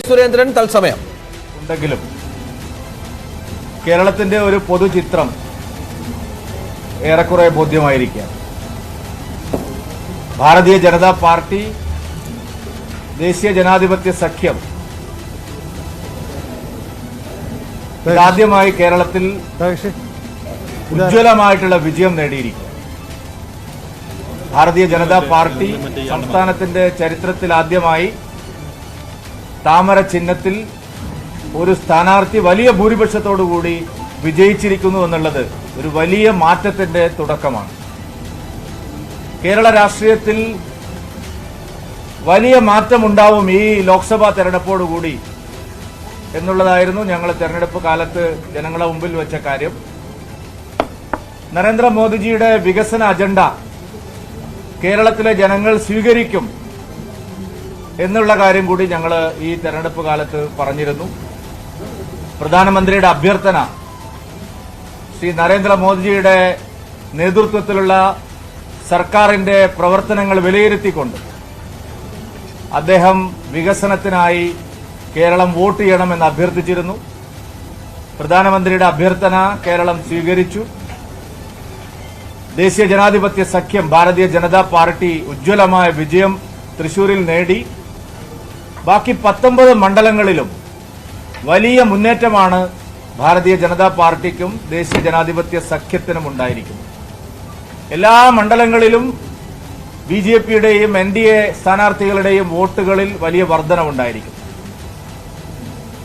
സുരേന്ദ്രൻ തത്സമയം. ഉണ്ടെങ്കിലും കേരളത്തിന്റെ ഒരു പൊതുചിത്രം ഏറെക്കുറെ ബോധ്യമായിരിക്കാം. ഭാരതീയ ജനതാ പാർട്ടി, ദേശീയ ജനാധിപത്യ സഖ്യം ആദ്യമായി കേരളത്തിൽ ഉജ്ജ്വലമായിട്ടുള്ള വിജയം നേടിയിരിക്കും. ഭാരതീയ ജനതാ പാർട്ടി സംസ്ഥാനത്തിന്റെ ചരിത്രത്തിൽ ആദ്യമായി താമര ചിഹ്നത്തിൽ ഒരു സ്ഥാനാർത്ഥി വലിയ ഭൂരിപക്ഷത്തോടുകൂടി വിജയിച്ചിരിക്കുന്നു എന്നുള്ളത് ഒരു വലിയ മാറ്റത്തിന്റെ തുടക്കമാണ്. കേരള രാഷ്ട്രീയത്തിൽ വലിയ മാറ്റമുണ്ടാവും ഈ ലോക്സഭാ തെരഞ്ഞെടുപ്പോടുകൂടി എന്നുള്ളതായിരുന്നു ഞങ്ങൾ തെരഞ്ഞെടുപ്പ് കാലത്ത് ജനങ്ങളുടെ മുമ്പിൽ വെച്ച കാര്യം. നരേന്ദ്രമോദിജിയുടെ വികസന അജണ്ട കേരളത്തിലെ ജനങ്ങൾ സ്വീകരിക്കും എന്നുള്ള കാര്യം കൂടി ഞങ്ങൾ ഈ തെരഞ്ഞെടുപ്പ് കാലത്ത് പറഞ്ഞിരുന്നു. പ്രധാനമന്ത്രിയുടെ അഭ്യർത്ഥന ശ്രീ നരേന്ദ്രമോദിജിയുടെ നേതൃത്വത്തിലുള്ള സർക്കാരിന്റെ പ്രവർത്തനങ്ങൾ വിലയിരുത്തിക്കൊണ്ട് അദ്ദേഹം വികസനത്തിനായി കേരളം വോട്ട് ചെയ്യണമെന്ന് അഭ്യർത്ഥിച്ചിരുന്നു. പ്രധാനമന്ത്രിയുടെ അഭ്യർത്ഥന കേരളം സ്വീകരിച്ചു. ദേശീയ ജനാധിപത്യ സഖ്യം ഭാരതീയ ജനതാ പാർട്ടി ഉജ്ജ്വലമായ വിജയം തൃശൂരിൽ നേടി. ബാക്കി 19 മണ്ഡലങ്ങളിലും വലിയ മുന്നേറ്റമാണ് ഭാരതീയ ജനതാ പാർട്ടിക്കും ദേശീയ ജനാധിപത്യ സഖ്യത്തിനും ഉണ്ടായിരിക്കുന്നത്. എല്ലാ മണ്ഡലങ്ങളിലും ബിജെപിയുടെയും NDA സ്ഥാനാർത്ഥികളുടെയും വോട്ടുകളിൽ വലിയ വർധനവുണ്ടായിരിക്കും.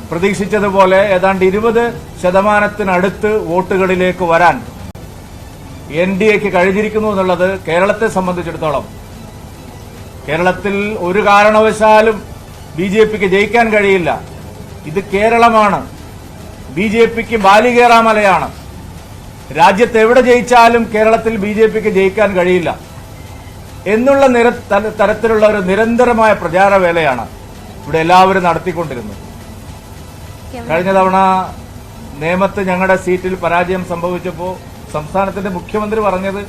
പ്രതീക്ഷിച്ചതുപോലെ ഏതാണ്ട് 20% വോട്ടുകളിലേക്ക് വരാൻ NDAക്ക് കഴിഞ്ഞിരിക്കുന്നു എന്നുള്ളത് കേരളത്തെ സംബന്ധിച്ചിടത്തോളം, കേരളത്തിൽ ഒരു കാരണവശാലും ബിജെപിക്ക് ജയിക്കാൻ കഴിയില്ല. ഇത് കേരളമാണ്, ബിജെപിക്ക് ബാലികേറാമലയാണ്. രാജ്യത്ത് എവിടെ ജയിച്ചാലും കേരളത്തിൽ ബിജെപിക്ക് ജയിക്കാൻ കഴിയില്ല എന്നുള്ള തരത്തിലുള്ള ഒരു നിരന്തരമായ പ്രചാരവേലയാണ് ഇവിടെ എല്ലാവരും നടത്തിക്കൊണ്ടിരുന്നത്. കഴിഞ്ഞ തവണ നേമത്ത് ഞങ്ങളുടെ സീറ്റിൽ പരാജയം സംഭവിച്ചപ്പോൾ സംസ്ഥാനത്തിന്റെ മുഖ്യമന്ത്രി പറഞ്ഞത്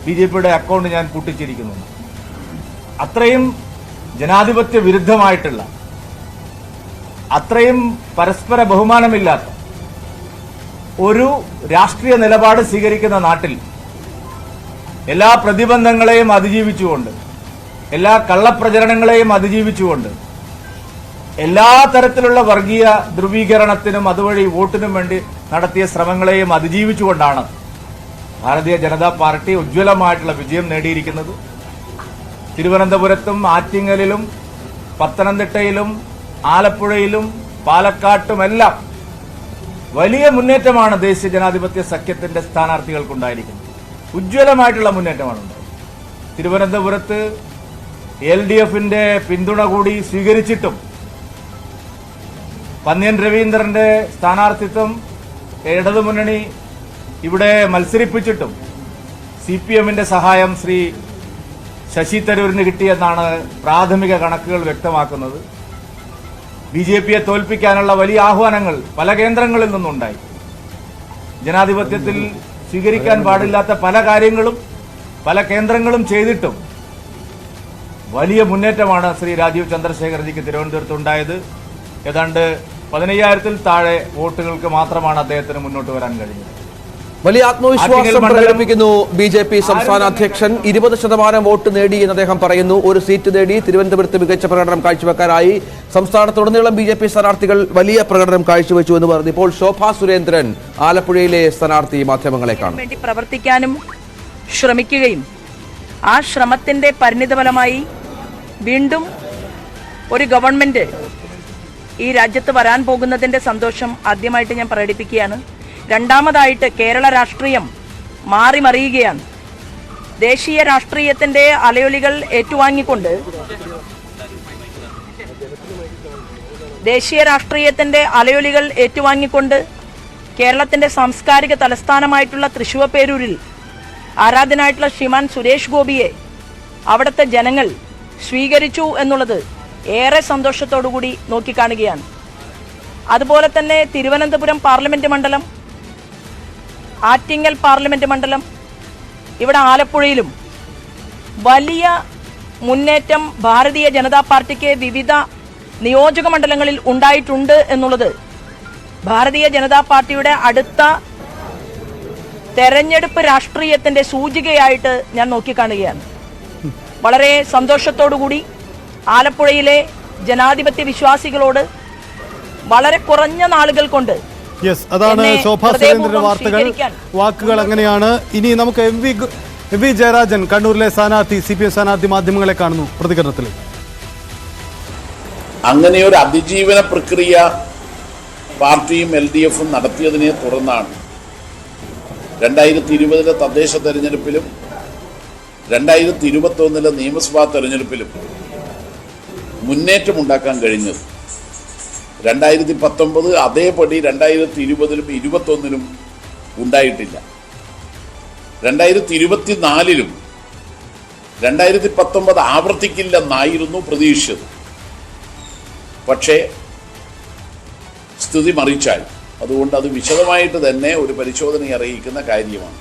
ബിജെപിയുടെ അക്കൗണ്ട് ഞാൻ പൂട്ടിച്ചിരിക്കുന്നു. അത്രയും ജനാധിപത്യ വിരുദ്ധമായിട്ടുള്ള, അത്രയും പരസ്പര ബഹുമാനമില്ലാത്ത ഒരു രാഷ്ട്രീയ നിലപാട് സ്വീകരിക്കുന്ന നാട്ടിൽ എല്ലാ പ്രതിബന്ധങ്ങളെയും അതിജീവിച്ചുകൊണ്ട്, എല്ലാ കള്ളപ്രചരണങ്ങളെയും അതിജീവിച്ചുകൊണ്ട്, എല്ലാ തരത്തിലുള്ള വർഗീയ ധ്രുവീകരണത്തിനും അതുവഴി വോട്ടിനും വേണ്ടി നടത്തിയ ശ്രമങ്ങളെയും അതിജീവിച്ചുകൊണ്ടാണ് ഭാരതീയ ജനതാ പാർട്ടി ഉജ്ജ്വലമായിട്ടുള്ള വിജയം നേടിയിരിക്കുന്നത്. തിരുവനന്തപുരത്തും ആറ്റിങ്ങലിലും പത്തനംതിട്ടയിലും ആലപ്പുഴയിലും പാലക്കാട്ടുമെല്ലാം വലിയ മുന്നേറ്റമാണ് ദേശീയ ജനാധിപത്യ സഖ്യത്തിന്റെ സ്ഥാനാർത്ഥികൾക്കുണ്ടായിരിക്കുന്നത്. ഉജ്ജ്വലമായിട്ടുള്ള മുന്നേറ്റമാണ് ഉണ്ടായത്. തിരുവനന്തപുരത്ത് LDFന്റെ പിന്തുണ കൂടി സ്വീകരിച്ചിട്ടും, പന്ന്യൻ രവീന്ദ്രന്റെ സ്ഥാനാർത്ഥിത്വം ഇടതുമുന്നണി ഇവിടെ മത്സരിപ്പിച്ചിട്ടും CPMന്റെ സഹായം ശ്രീ ശശി തരൂരിന് കിട്ടിയെന്നാണ് പ്രാഥമിക കണക്കുകൾ വ്യക്തമാക്കുന്നത്. ബിജെപിയെ തോൽപ്പിക്കാനുള്ള വലിയ ആഹ്വാനങ്ങൾ പല കേന്ദ്രങ്ങളിൽ നിന്നുണ്ടായി. ജനാധിപത്യത്തിൽ സ്വീകരിക്കാൻ പാടില്ലാത്ത പല കാര്യങ്ങളും പല കേന്ദ്രങ്ങളും ചെയ്തിട്ടും വലിയ മുന്നേറ്റമാണ് ശ്രീ രാജീവ് ചന്ദ്രശേഖർജിക്ക് തിരുവനന്തപുരത്തുണ്ടായത്. ഏതാണ്ട് 15,000-ൽ താഴെ വോട്ടുകൾക്ക് മാത്രമാണ് അദ്ദേഹത്തിന് മുന്നോട്ട് വരാൻ കഴിഞ്ഞത്. വലിയ ആത്മവിശ്വാസം പ്രകടിപ്പിക്കുന്നു BJP സംസ്ഥാന അധ്യക്ഷൻ. 20% വോട്ട് നേടി എന്ന് അദ്ദേഹം പറയുന്നു. ഒരു സീറ്റ് നേടി തിരുവനന്തപുരത്ത് മികച്ച പ്രകടനം കാഴ്ചവെക്കാനായി സംസ്ഥാനത്തുടനീളം BJP സ്ഥാനാർത്ഥികൾ വലിയ പ്രകടനം കാഴ്ചവെച്ചു എന്ന് പറഞ്ഞു. ഇപ്പോൾ ശോഭാ സുരേന്ദ്രൻ ആലപ്പുഴയിലെ സ്ഥാനാർത്ഥി മാധ്യമങ്ങളെ കാണും. വേണ്ടി പ്രവർത്തിക്കാനും ശ്രമിക്കുകയും ആ ശ്രമത്തിന്റെ പരിണിതഫലമായി വീണ്ടും ഒരു ഗവൺമെന്റ് ഈ രാജ്യത്ത് വരാൻ പോകുന്നതിന്റെ സന്തോഷം ആദ്യമായിട്ട് ഞാൻ പ്രകടിപ്പിക്കുകയാണ്. രണ്ടാമതായിട്ട് കേരള രാഷ്ട്രീയം മാറിമറിയുകയാണ്. ദേശീയ രാഷ്ട്രീയത്തിന്റെ അലയൊലികൾ ഏറ്റുവാങ്ങിക്കൊണ്ട് കേരളത്തിന്റെ സാംസ്കാരിക തലസ്ഥാനമായിട്ടുള്ള തൃശ്ശൂർപേരൂരിൽ ആരാധനായിട്ടുള്ള ശ്രീമാൻ സുരേഷ് ഗോപിയെ അവിടുത്തെ ജനങ്ങൾ സ്വീകരിച്ചു എന്നുള്ളത് ഏറെ സന്തോഷത്തോടുകൂടി നോക്കിക്കാണുകയാണ്. അതുപോലെ തന്നെ തിരുവനന്തപുരം പാർലമെന്റ് മണ്ഡലം, ആറ്റിങ്ങൽ പാർലമെന്റ് മണ്ഡലം, ഇവിടെ ആലപ്പുഴയിലും വലിയ മുന്നേറ്റം ഭാരതീയ ജനതാ പാർട്ടിക്ക് വിവിധ നിയോജക മണ്ഡലങ്ങളിൽ ഉണ്ടായിട്ടുണ്ട് എന്നുള്ളത് ഭാരതീയ ജനതാ പാർട്ടിയുടെ അടുത്ത തെരഞ്ഞെടുപ്പ് രാഷ്ട്രീയത്തിന്റെ സൂചികയായിട്ട് ഞാൻ നോക്കിക്കാണുകയാണ്. വളരെ സന്തോഷത്തോടുകൂടി ആലപ്പുഴയിലെ ജനാധിപത്യ വിശ്വാസികളോട് വളരെ കുറഞ്ഞ നാളുകൾ കൊണ്ട് അതാണ് ശോഭാ സുരേന്ദ്രന്റെ വാക്കുകൾ അങ്ങനെയാണ്. ഇനി നമുക്ക് എം വി ജയരാജൻ, കണ്ണൂരിലെ സ്ഥാനാർത്ഥി, CPM സ്ഥാനാർത്ഥി, മാധ്യമങ്ങളെ കാണുന്നു പ്രതികരണത്തിൽ. അങ്ങനെ ഒരു അതിജീവന പ്രക്രിയ പാർട്ടിയും LDFും നടത്തിയതിനെ തുടർന്നാണ് 2020 തദ്ദേശ തെരഞ്ഞെടുപ്പിലും 2021 നിയമസഭാ തെരഞ്ഞെടുപ്പിലും മുന്നേറ്റമുണ്ടാക്കാൻ കഴിഞ്ഞത്. 2019 അതേപടി 2020 21 ഉണ്ടായിട്ടില്ല. 2024 2019 ആവർത്തിക്കില്ലെന്നായിരുന്നു പ്രതീക്ഷിച്ചത്. പക്ഷേ സ്ഥിതി മറിച്ചായി. അതുകൊണ്ട് അത് വിശദമായിട്ട് തന്നെ ഒരു പരിശോധന അറിയിക്കുന്ന കാര്യമാണ്.